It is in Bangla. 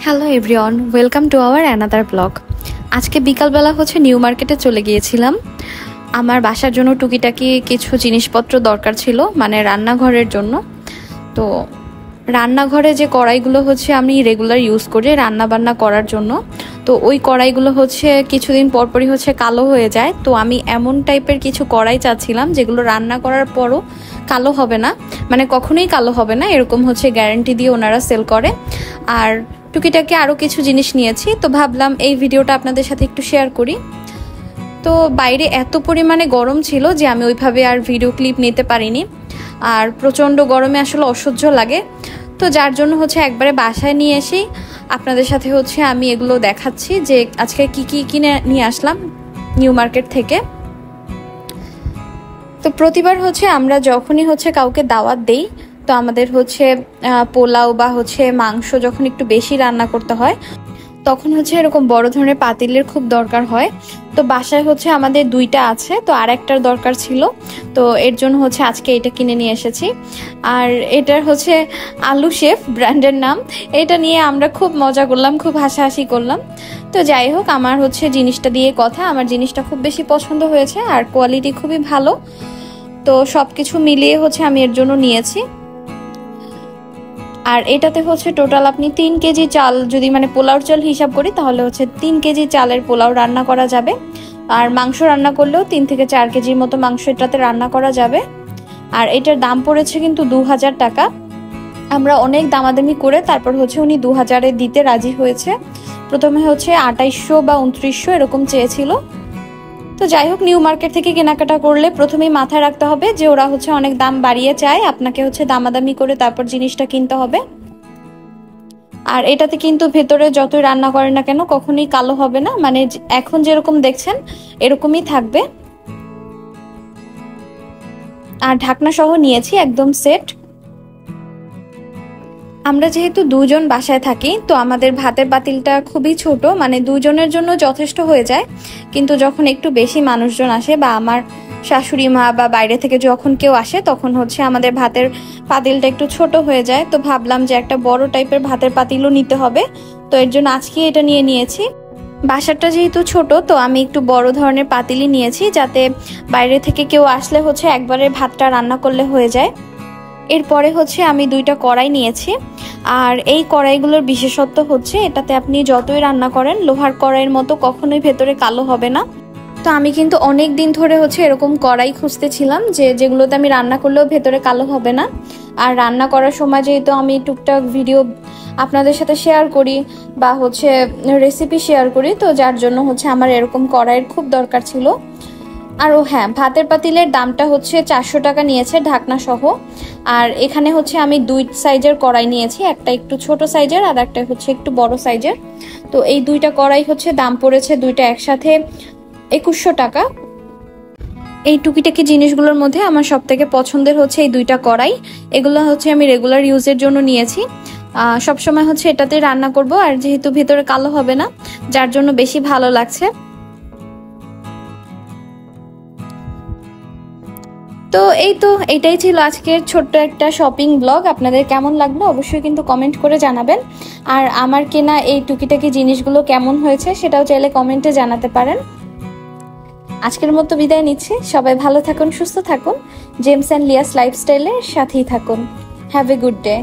Hello everyone, welcome to our another blog. আজকে বিকালবেলা নিউ মার্কেটে চলে গিয়েছিলাম। আমার বাসার জন্য টুকিটাকি কিছু জিনিসপত্র দরকার ছিল, মানে রান্নাঘরের জন্য। তো রান্নাঘরে যে কড়াইগুলো আমি রেগুলার ইউজ করি রান্না বান্না করার জন্য, তো ওই কড়াইগুলো কিছুদিন পরপরই কালো হয়ে যায়। তো আমি এমন টাইপের কিছু কড়াই চাচ্ছিলাম যেগুলো রান্না করার পরও কালো হবে না, মানে কখনোই কালো হবে না, এরকম গ্যারান্টি দিয়ে ওনারা সেল করে। আর টুকিটাকি আরও কিছু জিনিস নিয়েছি, তো ভাবলাম এই ভিডিওটা আপনাদের সাথে একটু শেয়ার করি। তো বাইরে এত পরিমাণে গরম ছিল যে আমি ওইভাবে আর ভিডিও ক্লিপ নিতে পারিনি, আর প্রচণ্ড গরমে আসলে অসহ্য লাগে। তো যার জন্য একবারে বাসায় নিয়ে এসে আপনাদের সাথে আমি এগুলো দেখাচ্ছি যে আজকে কি কি কিনে নিয়ে আসলাম নিউ মার্কেট থেকে। তো প্রতিবার আমরা যখনই কাউকে দাওয়াত দেই, তো আমাদের পোলাও বা মাংস যখন একটু বেশি রান্না করতে হয় তখন এরকম বড় ধরনের পাতিলের খুব দরকার হয়। তো বাসায় আমাদের দুইটা আছে, তো আর একটার দরকার ছিল, তো এর জন্য আজকে এটা কিনে নিয়ে এসেছি। আর এটার আলু শেফ ব্র্যান্ডের নাম। এটা নিয়ে আমরা খুব মজা করলাম, খুব হাসাহাসি করলাম। তো যাই হোক, আমার জিনিসটা দিয়ে কথা, আমার জিনিসটা খুব বেশি পছন্দ হয়েছে আর কোয়ালিটি খুবই ভালো। তো সব কিছু মিলিয়ে আমি এর জন্য নিয়েছি। আর এটাতে টোটাল আপনি 3 কেজি চাল, যদি মানে পোলাওর চাল হিসাব করি তাহলে 3 কেজি চালের পোলাও রান্না করা যাবে। আর মাংস রান্না করলেও 3 থেকে 4 কেজির মতো মাংস এটাতে রান্না করা যাবে। আর এটার দাম পড়েছে কিন্তু 2000 টাকা। আমরা অনেক দামাদামি করে তারপর উনি 2000-এ দিতে রাজি হয়েছে। প্রথমে 2800 বা 2900 এরকম চেয়েছিল। তো যাই হোক, নিউ মার্কেট থেকে কেনাকাটা করলে প্রথমেই মাথায় রাখতে হবে যে ওরা অনেক দাম বাড়িয়ে চায়, আপনাকে দামাদামি করে তারপর জিনিসটা কিনতে হবে। আর এটাতে কিন্তু ভেতরে যতই রান্না করেন না কেন কখনোই কালো হবে না, মানে এখন যেরকম দেখছেন এরকমই থাকবে। আর ঢাকনা সহ নিয়েছি একদম সেট। আমরা যেহেতু দুজন বাসায় থাকি, তো আমাদের ভাতের পাতিলটা খুবই ছোট, মানে দুজনের জন্য যথেষ্ট হয়ে যায়। কিন্তু যখন একটু বেশি মানুষজন আসে বা আমার শাশুড়ি মা বা বাইরে থেকে যখন কেউ আসে তখন আমাদের ভাতের পাতিলটা একটু ছোট হয়ে যায়। তো ভাবলাম যে একটা বড় টাইপের ভাতের পাতিলও নিতে হবে, তো এর জন্য আজকে এটা নিয়ে নিয়েছি। বাসাটা যেহেতু ছোট, তো আমি একটু বড় ধরনের পাতিলই নিয়েছি, যাতে বাইরে থেকে কেউ আসলে একবারে ভাতটা রান্না করলে হয়ে যায়। এরপরে আমি দুইটা কড়াই নিয়েছি। আর এই কড়াইগুলোর বিশেষত্ব এটাতে আপনি যতই রান্না করেন লোহার কড়াইয়ের মতো কখনোই ভেতরে কালো হবে না। তো আমি কিন্তু অনেক দিন ধরে এরকম কড়াই খুঁজতেছিলাম যেগুলোতে আমি রান্না করলেও ভেতরে কালো হবে না। আর রান্না করার সময় যেহেতু আমি টুকটাক ভিডিও আপনাদের সাথে শেয়ার করি বা রেসিপি শেয়ার করি, তো যার জন্য আমার এরকম কড়াইয়ের খুব দরকার ছিল। আর হ্যাঁ, ভাতের পাতিলের দামটা 400 টাকা নিয়েছে ঢাকনা সহ। আর এখানে আমি 2 সাইজের কড়াই নিয়েছি, একটা একটু ছোট সাইজের আর একটা একটু বড় সাইজের। তো এই দুইটা কড়াই দাম পড়েছে দুইটা একসাথে 2100 টাকা। এই টুকিটাকি জিনিসগুলোর মধ্যে আমার সব থেকে পছন্দের এই দুইটা কড়াই। এগুলো আমি রেগুলার ইউজের জন্য নিয়েছি। সবসময় এটাতে রান্না করব, আর যেহেতু ভেতরে কালো হবে না যার জন্য বেশি ভালো লাগছে। তো এইটাই ছিল আজকের ছোট্ট একটা শপিং ব্লগ। আপনাদের কেমন লাগলো অবশ্যই কিন্তু কমেন্ট করে জানাবেন। আর আমার কেনা এই টুকিটাকি জিনিসগুলো কেমন হয়েছে সেটাও চাইলে কমেন্টে জানাতে পারেন। আজকের মতো বিদায় নিচ্ছি। সবাই ভালো থাকুন, সুস্থ থাকুন, জেমস অ্যান্ড লিয়াস লাইফস্টাইলের সাথেই থাকুন। Have a good day.